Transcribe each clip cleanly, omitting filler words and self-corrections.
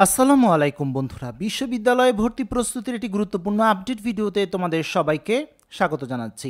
আসসালামু আলাইকুম বন্ধুরা, বিশ্ববিদ্যালয়ে ভর্তি প্রস্তুতির একটি গুরুত্বপূর্ণ আপডেট ভিডিওতে তোমাদের সবাইকে স্বাগত জানাচ্ছি।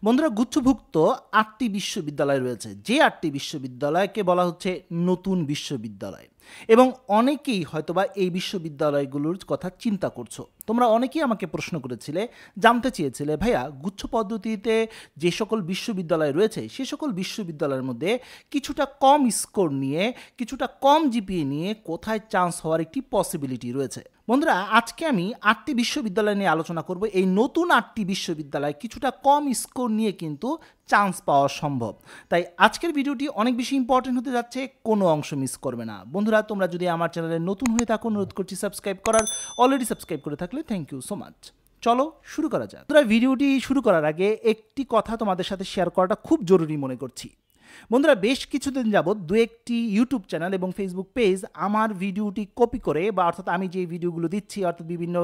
বন্ধুরা, গুচ্ছভুক্ত 8টি বিশ্ববিদ্যালয় রয়েছে, যে 8টি বিশ্ববিদ্যালয়কে বলা হচ্ছে নতুন বিশ্ববিদ্যালয়। এবং অনেকেই হয়তোবা এই বিশ্ববিদ্যালয়গুলোর কথা চিন্তা করছো। তোমরা অনেকেই আমাকে প্রশ্ন করেছিলে, জানতে চেয়েছিলে, ভাইয়া গুচ্ছ পদ্ধতিতে যে সকল বিশ্ববিদ্যালয় রয়েছে সে সকল বিশ্ববিদ্যালয়ের মধ্যে কিছুটা কম স্কোর নিয়ে, কিছুটা কম জিপিএ নিয়ে কোথায় চান্স হওয়ার একটি পসিবিলিটি রয়েছে। বন্ধুরা, আজকে আমি 8টি বিশ্ববিদ্যালয় নিয়ে আলোচনা করব। এই নতুন 8টি বিশ্ববিদ্যালয় কিছুটা কম স্কোর নিয়ে কিন্তু চান্স পাওয়া সম্ভব। তাই আজকের ভিডিওটি অনেক বেশি ইম্পর্টেন্ট হতে যাচ্ছে, কোনো অংশ মিস করবে না। বন্ধুরা, তোমরা যদি আমার চ্যানেলে নতুন হয়ে থাকো, অনুরোধ করছি সাবস্ক্রাইব করার। অলরেডি সাবস্ক্রাইব করে থাকলে থ্যাংক ইউ সো মাচ। চলো শুরু করা যাক। বন্ধুরা, ভিডিওটি শুরু করার আগে একটি কথা তোমাদের সাথে শেয়ার করাটা খুব জরুরি মনে করছি। বন্ধুরা, বেশ কিছুদিন যাবৎ দু একটি ইউটিউব চ্যানেল এবং ফেসবুক পেজ আমার ভিডিওটি কপি করে, বা অর্থাৎ আমি যে ভিডিওগুলো দিচ্ছি, অর্থাৎ বিভিন্ন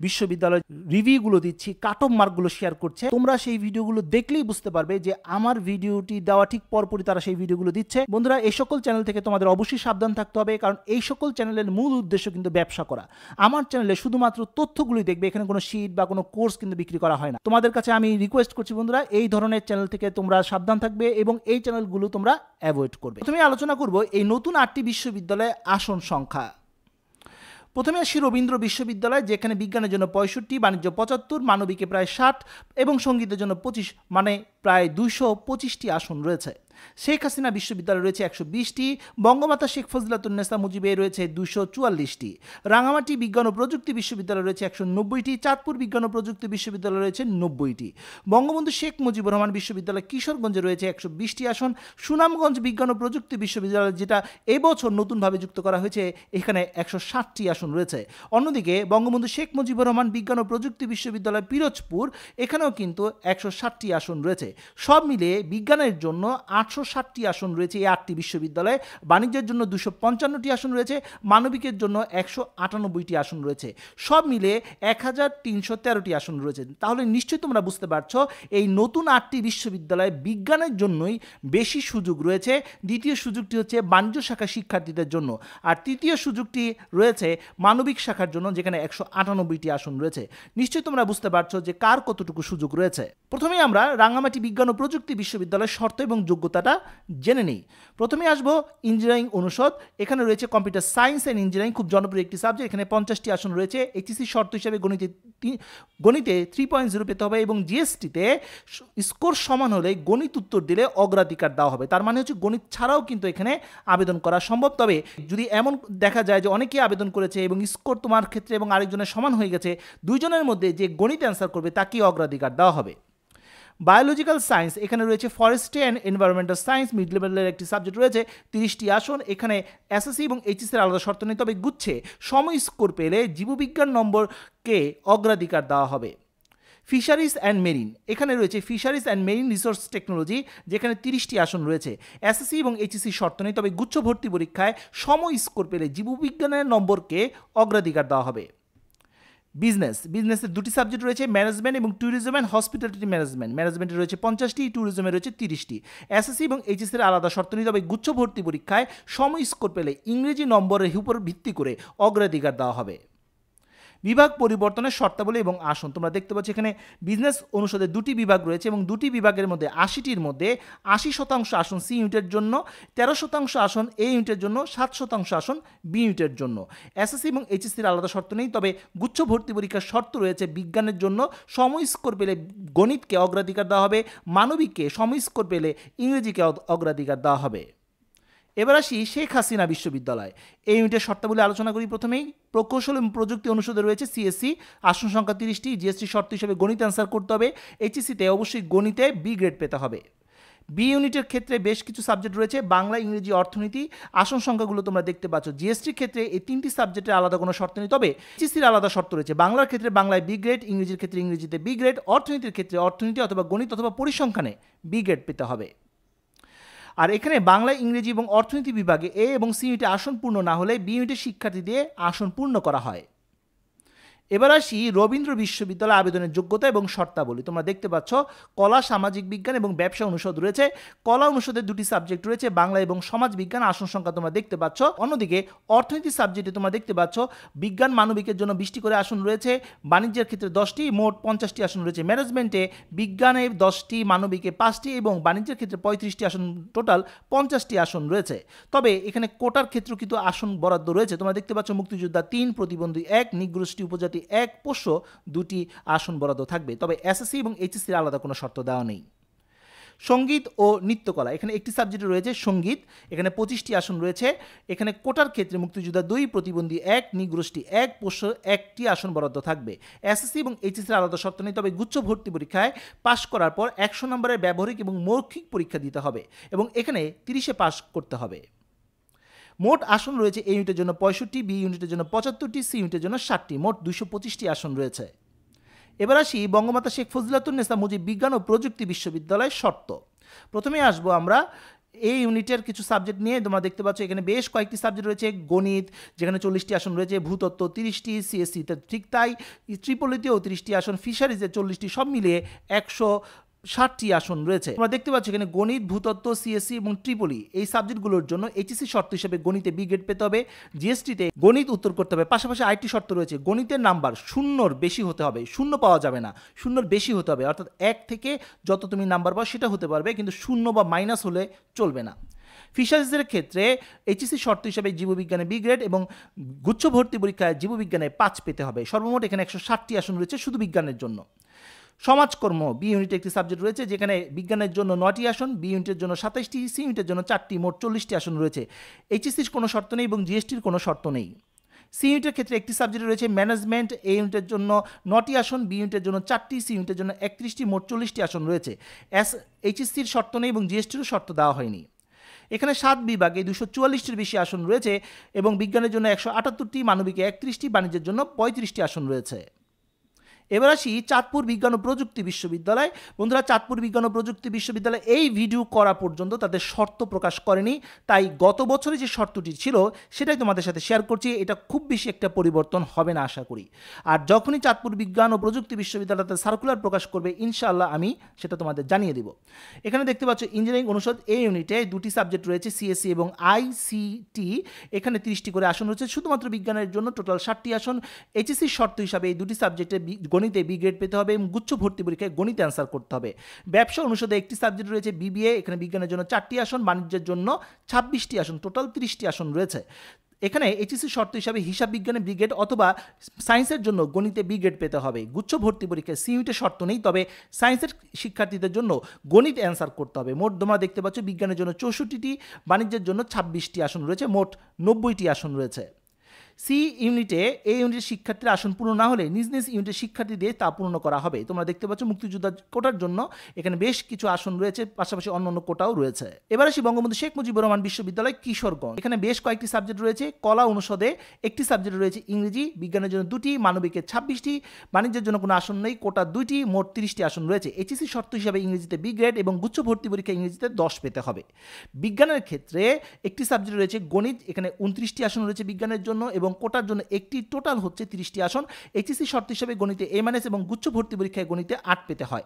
বিশ্ববিদ্যালয় রিভিউগুলো দিচ্ছি, কাট অফ মার্কগুলো শেয়ার করছে। তোমরা সেই ভিডিওগুলো দেখলেই বুঝতে পারবে যে আমার ভিডিওটি দেওয়া ঠিক পরপরই তারা সেই ভিডিওগুলো দিচ্ছে। বন্ধুরা, এই সকল চ্যানেল থেকে তোমাদের অবশ্যই সাবধান থাকতে হবে, কারণ এই সকল চ্যানেলের মূল উদ্দেশ্য কিন্তু ব্যবসা করা। আমার চ্যানেলে শুধুমাত্র তথ্যগুলোই দেখবে, এখানে কোনো শীট বা কোনো কোর্স কিন্তু বিক্রি করা হয় না। তোমাদের কাছে আমি রিকোয়েস্ট করছি বন্ধুরা, এই ধরনের চ্যানেল থেকে তোমরা সাবধান থাকবে এবং এই চ্যানেলগুলো তোমরা অ্যাভয়েড করবে। প্রথমে আলোচনা করব এই নতুন 8টি বিশ্ববিদ্যালয়ের আসন সংখ্যা। প্রথমে আসি রবীন্দ্র বিশ্ববিদ্যালয়, যেখানে বিজ্ঞানের জন্য 65, বাণিজ্য 75, মানবিকে প্রায় 60 এবং সঙ্গীতের জন্য 25, মানে প্রায় 225টি আসন রয়েছে। শেখ হাসিনা বিশ্ববিদ্যালয় রয়েছে 120টি, বঙ্গমাতা শেখ ফজিলাতুন্নেসা মুজিবে রয়েছে 244টি, রাঙামাটি বিজ্ঞান ও প্রযুক্তি বিশ্ববিদ্যালয় রয়েছে 190টি, চাঁদপুর বিজ্ঞান ও প্রযুক্তি বিশ্ববিদ্যালয় রয়েছে 90টি, বঙ্গবন্ধু শেখ মুজিবুর রহমান বিশ্ববিদ্যালয় কিশোরগঞ্জে রয়েছে 120টি আসন, সুনামগঞ্জ বিজ্ঞান ও প্রযুক্তি বিশ্ববিদ্যালয়, যেটা এবছর নতুনভাবে যুক্ত করা হয়েছে, এখানে 160টি আসন রয়েছে। অন্যদিকে বঙ্গবন্ধু শেখ মুজিবুর রহমান বিজ্ঞান ও প্রযুক্তি বিশ্ববিদ্যালয় পিরোজপুর, এখানেও কিন্তু 160টি আসন রয়েছে। সব মিলিয়ে বিজ্ঞানের জন্য 860টি আসন রয়েছে এই 8টি বিশ্ববিদ্যালয়ে, বাণিজ্যের জন্য 255টি আসন রয়েছে, মানবিকের জন্য 198টি আসন রয়েছে। সব মিলে 1313টি আসন রয়েছে। তাহলে নিশ্চয়ই তোমরা বুঝতে পারছো এই নতুন 8টি বিশ্ববিদ্যালয়ে বিজ্ঞানের জন্যই বেশি সুযোগ রয়েছে। দ্বিতীয় সুযোগটি হচ্ছে বাণিজ্য শাখা শিক্ষার্থীদের জন্য, আর তৃতীয় সুযোগটি রয়েছে মানবিক শাখার জন্য, যেখানে 198টি আসন রয়েছে। নিশ্চয়ই তোমরা বুঝতে পারছো যে কার কতটুকু সুযোগ রয়েছে। প্রথমেই আমরা রাঙামাটি বিজ্ঞান ও প্রযুক্তি বিশ্ববিদ্যালয়ের শর্ত এবং যোগ্যতাটা জেনে নেই। প্রথমে আসবো ইঞ্জিনিয়ারিং অনুষদ। এখানে রয়েছে কম্পিউটার সায়েন্স অ্যান্ড ইঞ্জিনিয়ারিং, খুব জনপ্রিয় একটি সাবজেক্ট। এখানে 50টি আসন রয়েছে। এইচএসসি শর্ত হিসাবে গণিতে 3.0 পেতে হবে এবং জিএসটিতে স্কোর সমান হলে গণিত উত্তর দিলে অগ্রাধিকার দেওয়া হবে। তার মানে হচ্ছে গণিত ছাড়াও কিন্তু এখানে আবেদন করা সম্ভব। তবে যদি এমন দেখা যায় যে অনেকেই আবেদন করেছে এবং স্কোর তোমার ক্ষেত্রে এবং আরেকজনের সমান হয়ে গেছে, দুইজনের মধ্যে যে গণিত অ্যান্সার করবে তাকেই অগ্রাধিকার দেওয়া হবে। বায়োলজিক্যাল সায়েন্স, এখানে রয়েছে forestry and environmental science, mid লেভেলের একটি সাবজেক্ট রয়েছে, 30টি আসন। এখানে এসএসসি এবং এইচএসসির আলাদা শর্ত নেই, তবে গুচ্ছে সম স্কোর পেলে জীববিজ্ঞান নম্বরকে অগ্রাধিকার দেওয়া হবে। ফিশারিজ অ্যান্ড মেরিন, এখানে রয়েছে fisheries and marine resource technology, যেখানে 30টি আসন রয়েছে। এসএসসি এবং এইচএসসি শর্ত নেই, তবে গুচ্ছ ভর্তি পরীক্ষায় সম স্কোর পেলে জীববিজ্ঞানের নম্বরকে অগ্রাধিকার দেওয়া হবে। বিজনেসের 2টি সাবজেক্ট রয়েছে, ম্যানেজমেন্ট এবং ট্যুরিজম অ্যান্ড হসপিটালিটি ম্যানেজমেন্ট। ম্যানেজমেন্টে রয়েছে 50টি, ট্যুরিজমে রয়েছে 30টি। এসএসসি এবং এইচএসসির আলাদা শর্ত নিতে হবে। গুচ্ছ ভর্তি পরীক্ষায় সম স্কোর পেলে ইংরেজি নম্বরের উপর ভিত্তি করে অগ্রাধিকার দেওয়া হবে। বিভাগ পরিবর্তনের শর্তাবলী এবং আসন, তোমরা দেখতে পাচ্ছ এখানে বিজনেস অনুষদে 2টি বিভাগ রয়েছে এবং 2টি বিভাগের মধ্যে 80টির মধ্যে 80% আসন সি ইউনিটের জন্য, 13% আসন এ ইউনিটের জন্য, 7% আসন বি ইউনিটের জন্য। এসএসসি এবং এইচএসসির আলাদা শর্ত নেই, তবে গুচ্ছ ভর্তি পরীক্ষার শর্ত রয়েছে বিজ্ঞানের জন্য সম স্কোর পেলে গণিতকে অগ্রাধিকার দেওয়া হবে, মানবিককে সম স্কোর পেলে ইংরেজিকে অগ্রাধিকার দেওয়া হবে। এবার আসি শেখ হাসিনা বিশ্ববিদ্যালয়। এই ইউনিটের শর্তাবলী আলোচনা করি। প্রথমেই প্রকৌশল এবং প্রযুক্তি অনুষদে রয়েছে সিএসসি, আসন সংখ্যা 30টি, জিএসটি শর্ত হিসেবে গণিত অ্যান্সার করতে হবে। এইচএসসিতে অবশ্যই গণিতে বি গ্রেড পেতে হবে। বি ইউনিটের ক্ষেত্রে বেশ কিছু সাবজেক্ট রয়েছে, বাংলা, ইংরেজি, অর্থনীতি। আসন সংখ্যাগুলো তোমরা দেখতে পাচ্ছ। জিএসটির ক্ষেত্রে এই 3টি সাবজেক্টের আলাদা কোনো শর্ত নেই, তবে এইচএসসির আলাদা শর্ত রয়েছে। বাংলার ক্ষেত্রে বাংলায় বি গ্রেড, ইংরেজির ক্ষেত্রে ইংরেজিতে বি গ্রেড, অর্থনীতির ক্ষেত্রে অর্থনীতি অথবা গণিত অথবা পরিসংখ্যানে বি গ্রেড পেতে হবে। আর এখানে বাংলা, ইংরেজি এবং অর্থনীতি বিভাগে এ এবং সি ইউনিটে আসন পূর্ণ না হলে বি ইউনিটের শিক্ষার্থী দিয়ে আসন পূর্ণ করা হয়। এবার আসি রবীন্দ্র বিশ্ববিদ্যালয় আবেদনের যোগ্যতা এবং শর্তাবলী। তোমরা দেখতে পাচ্ছ কলা, সামাজিক বিজ্ঞান এবং ব্যবসা অনুষদ রয়েছে। কলা অনুষদে দুটি সাবজেক্ট রয়েছে, বাংলা এবং সমাজ বিজ্ঞান। আসন সংখ্যা তোমরা দেখতে পাচ্ছ। অন্যদিকে অর্থনীতি সাবজেক্টে তোমরা দেখতে পাচ্ছ বিজ্ঞান মানবিকের জন্য 20টি করে আসন রয়েছে, বাণিজ্যের ক্ষেত্রে 10টি, মোট 50টি আসন রয়েছে। ম্যানেজমেন্টে বিজ্ঞানের 10টি, মানবিকে 5টি এবং বাণিজ্যের ক্ষেত্রে 35টি আসন, টোটাল 50টি আসন রয়েছে। তবে এখানে কোটার ক্ষেত্রে কিন্তু আসন বরাদ্দ রয়েছে। তোমরা দেখতে পাচ্ছ মুক্তিযোদ্ধা 3, প্রতিবন্ধী 1, নিগ্রোষ্ঠী উপজাতি 1, পোষ্য 2টি আসন বরাদ্দ থাকবে। তবে এসএসসি এবং এইচএসসির আলাদা কোনো শর্ত দেওয়া নেই। সঙ্গীত ও নৃত্যকলা, এখানে একটি সাবজেক্ট রয়েছে সঙ্গীত, এখানে 25টি আসন রয়েছে। এখানে কোটার ক্ষেত্রে মুক্তিযোদ্ধা 2, প্রতিবন্ধী 1, নিগ্রোষ্ঠী 1, পোষ্য 1টি আসন বরাদ্দ থাকবে। এসএসসি এবং এইচএসসির আলাদা শর্ত নেই। তবে গুচ্ছ ভর্তি পরীক্ষায় পাশ করার পর 100 নম্বরের ব্যবহারিক এবং মৌখিক পরীক্ষা দিতে হবে এবং এখানে 30-এ পাশ করতে হবে। মোট আসন রয়েছে এ ইউনিটের জন্য 65, বি ইউনিটের জন্য 75টি, সি ইউনিটের জন্য 60টি, মোট 225টি আসন রয়েছে। এবার আসি বঙ্গমাতা শেখ ফজিলাতুন্নেসা মুজিব বিজ্ঞান ও প্রযুক্তি বিশ্ববিদ্যালয়ের শর্ত। প্রথমে আসবো আমরা এই ইউনিটের কিছু সাবজেক্ট নিয়ে। তোমরা দেখতে পাচ্ছ এখানে বেশ কয়েকটি সাবজেক্ট রয়েছে। গণিত, যেখানে 40টি আসন রয়েছে, ভূতত্ত্ব 30টি, সিএসসিতে ঠিক তাই, ট্রিপলিতেও 30টি আসন, ফিশারিজে 40টি, সব মিলিয়ে 160টি আসন রয়েছে। তোমরা দেখতে পাচ্ছ এখানে গণিত, ভূতত্ত্ব, সিএসসি এবং ট্রিপলি এই সাবজেক্টগুলোর জন্য এইচএসসি শর্ত হিসেবে গণিতে বি গ্রেড পেতে হবে, জিএসটিতে গণিত উত্তর করতে হবে। পাশাপাশি আরেকটি শর্ত রয়েছে, গণিতের নাম্বার 0-র বেশি হতে হবে, 0 পাওয়া যাবে না, 0-র বেশি হতে হবে। অর্থাৎ 1 থেকে যত তুমি নাম্বার পাও সেটা হতে পারবে, কিন্তু 0 বা মাইনাস হলে চলবে না। ফিশারিজের ক্ষেত্রে এইচএসসি শর্ত হিসাবে জীববিজ্ঞানে বি গ্রেড এবং গুচ্ছ ভর্তি পরীক্ষায় জীববিজ্ঞানে 5 পেতে হবে। সর্বমোট এখানে 160টি আসন রয়েছে শুধু বিজ্ঞানের জন্য। সমাজকর্ম বি ইউনিটে একটি সাবজেক্ট রয়েছে, যেখানে বিজ্ঞানের জন্য 9টি আসন, বি ইউনিটের জন্য 27টি, সি ইউনিটের জন্য 4টি, মোট 40টি আসন রয়েছে। এইচএসসির কোনো শর্ত নেই এবং জিএসটির কোনো শর্ত নেই। সি ইউনিটের ক্ষেত্রে একটি সাবজেক্ট রয়েছে ম্যানেজমেন্ট, এ ইউনিটের জন্য 9টি আসন, বি ইউনিটের জন্য 4টি, সি ইউনিটের জন্য 31টি, মোট 40টি আসন রয়েছে। এইচএসসির শর্ত নেই এবং জিএসটিরও শর্ত দেওয়া হয়নি। এখানে 7 বিভাগে 244টির বেশি আসন রয়েছে এবং বিজ্ঞানের জন্য 178টি, মানবিকে 31টি, বাণিজ্যের জন্য 35টি আসন রয়েছে। এবার আসি চাঁদপুর বিজ্ঞান ও প্রযুক্তি বিশ্ববিদ্যালয়। বন্ধুরা, চাঁদপুর বিজ্ঞান ও প্রযুক্তি বিশ্ববিদ্যালয় এই ভিডিও করা পর্যন্ত তাদের শর্ত প্রকাশ করেনি, তাই গত বছরে যে শর্তটি ছিল সেটাই তোমাদের সাথে শেয়ার করছি। এটা খুব বেশি একটা পরিবর্তন হবে না আশা করি। আর যখনই চাঁদপুর বিজ্ঞান ও প্রযুক্তি বিশ্ববিদ্যালয় তাদের সার্কুলার প্রকাশ করবে ইনশাআল্লাহ আমি সেটা তোমাদের জানিয়ে দেব। এখানে দেখতে পাচ্ছ ইঞ্জিনিয়ারিং অনুষদ এ ইউনিটে 2টি সাবজেক্ট রয়েছে, সিএসসি এবং আইসিটি। এখানে 30টি করে আসন রয়েছে শুধুমাত্র বিজ্ঞানের জন্য, টোটাল 60টি আসন। এইচএসসির শর্ত হিসাবে এই 2টি সাবজেক্টে গণিতে বি গ্রেড পেতে হবে এবং গুচ্ছ ভর্তি পরীক্ষায় গণিতে অ্যান্সার করতে হবে। ব্যবসা অনুষদে একটি সাবজেক্ট রয়েছে বিবিএ, এখানে বিজ্ঞানের জন্য 4টি আসন, বাণিজ্যের জন্য 26টি আসন, টোটাল 30টি আসন রয়েছে। এখানে এইচএসসি শর্ত হিসাবে হিসাব বিজ্ঞানে বি গ্রেড অথবা সায়েন্সের জন্য গণিতে বি গ্রেড পেতে হবে। গুচ্ছ ভর্তি পরীক্ষায় সি ইউনিটে শর্ত নেই, তবে সায়েন্সের শিক্ষার্থীদের জন্য গণিত অ্যান্সার করতে হবে। মোট তোমরা দেখতে পাচ্ছ বিজ্ঞানের জন্য 64টি, বাণিজ্যের জন্য 26টি আসন রয়েছে, মোট 90টি আসন রয়েছে। সি ইউনিটে এই ইউনিটের শিক্ষার্থীরা আসন পূর্ণ না হলে নিজ নিজ ইউনিটের শিক্ষার্থী দিয়ে তা পূর্ণ করা হবে। তোমরা দেখতে পাচ্ছ মুক্তিযোদ্ধা কোটার জন্য এখানে বেশ কিছু আসন রয়েছে, পাশাপাশি অন্যান্য কোটাও রয়েছে। এবার আসি বঙ্গবন্ধু শেখ মুজিবুর রহমান বিশ্ববিদ্যালয় কিশোরগঞ্জ। এখানে বেশ কয়েকটি সাবজেক্ট রয়েছে। কলা অনুষদে একটি সাবজেক্ট রয়েছে ইংরেজি, বিজ্ঞানের জন্য 2টি, মানবিকে 26টি, বাণিজ্যের জন্য কোনো আসন নেই, কোটা 2টি, মোট 30টি আসন রয়েছে। এইচএসসি শর্ত হিসাবে ইংরেজিতে বি গ্রেড এবং গুচ্ছ ভর্তি পরীক্ষা ইংরেজিতে 10 পেতে হবে। বিজ্ঞানের ক্ষেত্রে একটি সাবজেক্ট রয়েছে গণিত, এখানে 29টি আসন রয়েছে বিজ্ঞানের জন্য এবং কোটার জন্য একটি, টোটাল হচ্ছে 30টি আসন। এইচএসসি শর্ত হিসেবে গণিতে এ মাইনাস এবং গুচ্ছ ভর্তি পরীক্ষায় গণিতে 8 পেতে হয়।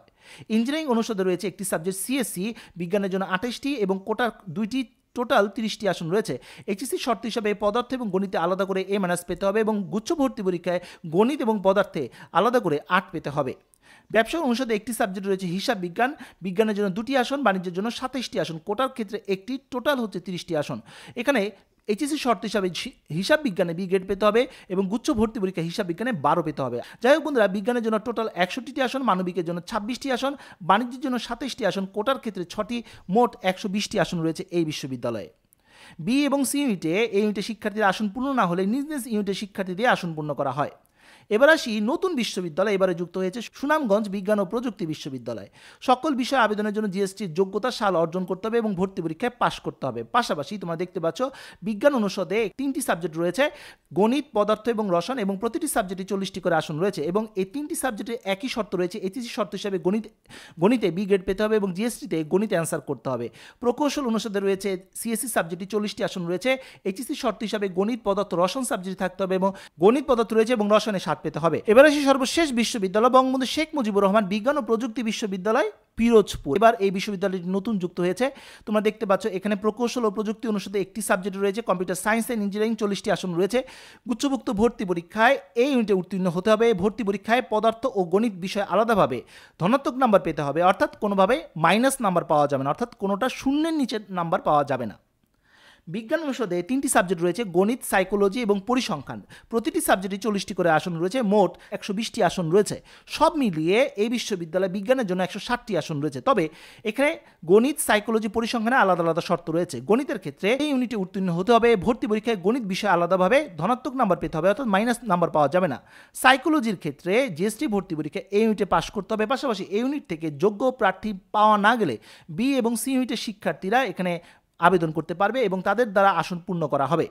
ইঞ্জিনিয়ারিং অনুষদে রয়েছে একটি সাবজেক্ট সিএসসি, বিজ্ঞানের জন্য 28টি এবং কোটার 2টি, টোটাল 30টি আসন রয়েছে। এইচএসসি শর্ত হিসাবে পদার্থ এবং গণিতে আলাদা করে এ মাইনাস পেতে হবে এবং গুচ্ছ ভর্তি পরীক্ষায় গণিত এবং পদার্থে আলাদা করে 8 পেতে হবে। ব্যবসা অনুষদে একটি সাবজেক্ট রয়েছে হিসাব বিজ্ঞান, বিজ্ঞানের জন্য 2টি আসন, বাণিজ্যের জন্য 27টি আসন, কোটার ক্ষেত্রে একটি, টোটাল হচ্ছে 30টি আসন। এখানে এইচএসসি শর্ত হিসাবে হিসাব বিজ্ঞানে বি গ্রেড পেতে হবে এবং গুচ্ছ ভর্তি পরীক্ষা হিসাব বিজ্ঞানে 12 পেতে হবে। যাই হোক বন্ধুরা, বিজ্ঞানের জন্য টোটাল 61টি আসন, মানবিকের জন্য 26টি আসন, বাণিজ্যের জন্য 27টি আসন, কোটার ক্ষেত্রে 6টি, মোট 120টি আসন রয়েছে এই বিশ্ববিদ্যালয়ে। বি এবং সি ইউনিটে এই ইউনিটের শিক্ষার্থীদের আসন পূর্ণ না হলে নিজ নিজ ইউনিটের শিক্ষার্থী দিয়ে আসন পূর্ণ করা হয়। এবার আসি নতুন বিশ্ববিদ্যালয়, এবারে যুক্ত হয়েছে সুনামগঞ্জ বিজ্ঞান ও প্রযুক্তি বিশ্ববিদ্যালয়। সকল বিষয়ে আবেদনের জন্য জিএসটির যোগ্যতা সাল অর্জন করতে হবে এবং ভর্তি পরীক্ষায় পাশ করতে হবে। পাশাপাশি তোমরা দেখতে পাচ্ছ বিজ্ঞান অনুষদে 3টি সাবজেক্ট রয়েছে, গণিত, পদার্থ এবং রসায়ন, এবং প্রতিটি সাবজেক্টে 40টি করে আসন রয়েছে এবং এই 3টি সাবজেক্টে একই শর্ত রয়েছে। এইচএসসি শর্ত হিসাবে গণিতে বি গ্রেড পেতে হবে এবং জিএসটিতে গণিতে অ্যান্সার করতে হবে। প্রকৌশল অনুষদে রয়েছে সিএসসি সাবজেক্টে 40টি আসন রয়েছে। এইচএসসি শর্ত হিসাবে গণিত, পদার্থ, রসায়ন সাবজেক্ট থাকতে হবে এবং গণিত, পদার্থ রয়েছে এবং রসায়নে 7 পেতে হবে। এবার আসি সর্বশেষ বিশ্ববিদ্যালয় বঙ্গবন্ধু শেখ মুজিবুর রহমান বিজ্ঞান ও প্রযুক্তি বিশ্ববিদ্যালয় পিরোজপুর। এবার এই বিশ্ববিদ্যালয়টি নতুন যুক্ত হয়েছে। তোমরা দেখতে পাচ্ছ এখানে প্রকৌশল ও প্রযুক্তি অনুষদে একটি সাবজেক্ট রয়েছে, কম্পিউটার সায়েন্স অ্যান্ড ইঞ্জিনিয়ারিং 40টি আসন রয়েছে। গুচ্ছভুক্ত ভর্তি পরীক্ষায় এই ইউনিটে উত্তীর্ণ হতে হবে। ভর্তি পরীক্ষায় পদার্থ ও গণিত বিষয় আলাদাভাবে ধনাত্মক নাম্বার পেতে হবে, অর্থাৎ কোনোভাবে মাইনাস নাম্বার পাওয়া যাবে না, অর্থাৎ কোনোটা শূন্যের নিচের নাম্বার পাওয়া যাবে না। বিজ্ঞান অনুষদে 3টি সাবজেক্ট রয়েছে, গণিত, সাইকোলজি এবং পরিসংখ্যান। প্রতিটি সাবজেক্টে 40টি করে আসন রয়েছে, মোট 120টি আসন রয়েছে। সব মিলিয়ে এই বিশ্ববিদ্যালয়ে বিজ্ঞানের জন্য 160টি আসন রয়েছে। তবে এখানে গণিত, সাইকোলজি, পরিসংখ্যানে আলাদা আলাদা শর্ত রয়েছে। গণিতের ক্ষেত্রে এই ইউনিটে উত্তীর্ণ হতে হবে। ভর্তি পরীক্ষায় গণিত বিষয়ে আলাদাভাবে ধনাত্মক নাম্বার পেতে হবে, অর্থাৎ মাইনাস নাম্বার পাওয়া যাবে না। সাইকোলজির ক্ষেত্রে জিএসটি ভর্তি পরীক্ষায় এই ইউনিটে পাশ করতে হবে। পাশাপাশি এই ইউনিট থেকে যোগ্য প্রার্থী পাওয়া না গেলে বি এবং সি ইউনিটের শিক্ষার্থীরা এখানে আবেদন করতে পারবে এবং তাদের দ্বারা আসন পূর্ণ করা হবে।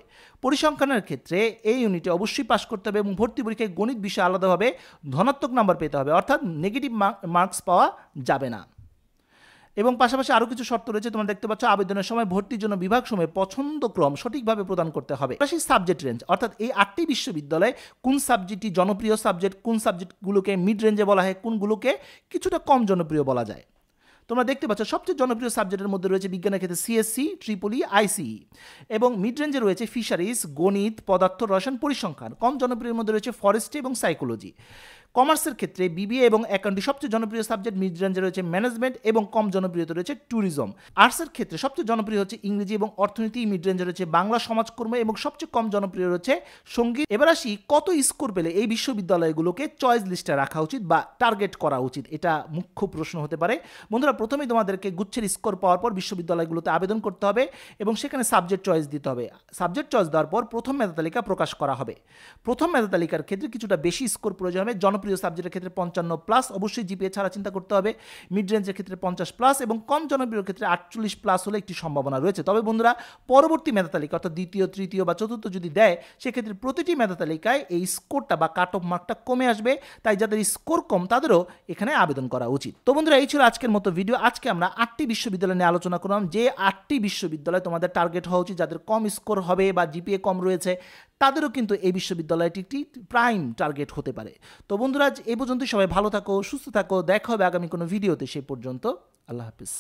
পরিসংখ্যানের ক্ষেত্রে এই ইউনিটে অবশ্যই পাশ করতে হবে এবং ভর্তি পরীক্ষায় গণিত বিষয়ে আলাদাভাবে ধনাত্মক নাম্বার পেতে হবে, অর্থাৎ নেগেটিভ মার্কস পাওয়া যাবে না। এবং পাশাপাশি আরও কিছু শর্ত রয়েছে, তোমরা দেখতে পাচ্ছ আবেদনের সময় ভর্তির জন্য বিভাগ সময়ে পছন্দক্রম সঠিকভাবে প্রদান করতে হবে। সেই সাবজেক্ট রেঞ্জ, অর্থাৎ এই 8টি বিশ্ববিদ্যালয়ে কোন সাবজেক্টটি জনপ্রিয় সাবজেক্ট, কোন সাবজেক্টগুলোকে মিড রেঞ্জে বলা হয়, কোনগুলোকে কিছুটা কম জনপ্রিয় বলা যায়। তোমরা দেখতে পাচ্ছ সবচেয়ে জনপ্রিয় সাবজেক্টের মধ্যে রয়েছে বিজ্ঞানের ক্ষেত্রে সিএসসি, ট্রিপলি, আইসিই এবং মিড রেঞ্জে রয়েছে ফিশারিজ, গণিত, পদার্থ, রসায়ন, পরিসংখ্যান। কম জনপ্রিয়ের মধ্যে রয়েছে ফরেস্ট্রি এবং সাইকোলজি। কমার্সের ক্ষেত্রে বিবিএ এবং অ্যাকাউন্টিং সবচেয়ে জনপ্রিয় সাবজেক্ট, মিড রেঞ্জে রয়েছে ম্যানেজমেন্ট এবং কম জনপ্রিয়তা রয়েছে ট্যুরিজম। আর্টসের ক্ষেত্রে সবচেয়ে জনপ্রিয় হচ্ছে ইংরেজি এবং অর্থনীতি, মিড রেঞ্জে রয়েছে বাংলা, সমাজকর্ম এবং সবচেয়ে কম জনপ্রিয় রয়েছে সঙ্গীত। এবার আসি কত স্কোর পেলে এই বিশ্ববিদ্যালয়গুলোকে চয়েস লিস্টে রাখা উচিত বা টার্গেট করা উচিত, এটা মুখ্য প্রশ্ন হতে পারে। বন্ধুরা, প্রথমেই তোমাদেরকে গুচ্ছের স্কোর পাওয়ার পর বিশ্ববিদ্যালয়গুলোতে আবেদন করতে হবে এবং সেখানে সাবজেক্ট চয়েস দিতে হবে। সাবজেক্ট চয়েস দেওয়ার পর প্রথম মেধা তালিকা প্রকাশ করা হবে। প্রথম মেধা তালিকার ক্ষেত্রে কিছুটা বেশি স্কোর প্রয়োজন হবে। জনপ্রিয় সাবজেক্টের ক্ষেত্রে 55+, অবশ্যই জিপিএ ছাড়া চিন্তা করতে হবে। মিড রেঞ্জের ক্ষেত্রে 50+ এবং কম জনপ্রিয় ক্ষেত্রে 48+ হলে একটি সম্ভাবনা রয়েছে। তবে বন্ধুরা, পরবর্তী মেধা তালিকা অর্থাৎ দ্বিতীয়, তৃতীয় বা চতুর্থ যদি দেয়, সেক্ষেত্রে প্রতিটি মেধা তালিকায় এই স্কোরটা বা কাট অফ মার্কটা কমে আসবে। তাই যাদের স্কোর কম তাদেরও এখানে আবেদন করা উচিত। তো বন্ধুরা, এই ছিল আজকের মতো ভিডিও। আজকে আমরা 8টি বিশ্ববিদ্যালয় নিয়ে আলোচনা করলাম, যে 8টি বিশ্ববিদ্যালয় তোমাদের টার্গেট হওয়া উচিত। যাদের কম স্কোর হবে বা জিপিএ কম রয়েছে তাদেরও কিন্তু এই বিশ্ববিদ্যালয়টি একটি প্রাইম টার্গেট হতে পারে। তো বন্ধুরা, এই পর্যন্ত সবাই ভালো থাকো, সুস্থ থাকো। দেখা হবে আগামী কোনো ভিডিওতে। সেই পর্যন্ত আল্লাহ হাফিজ।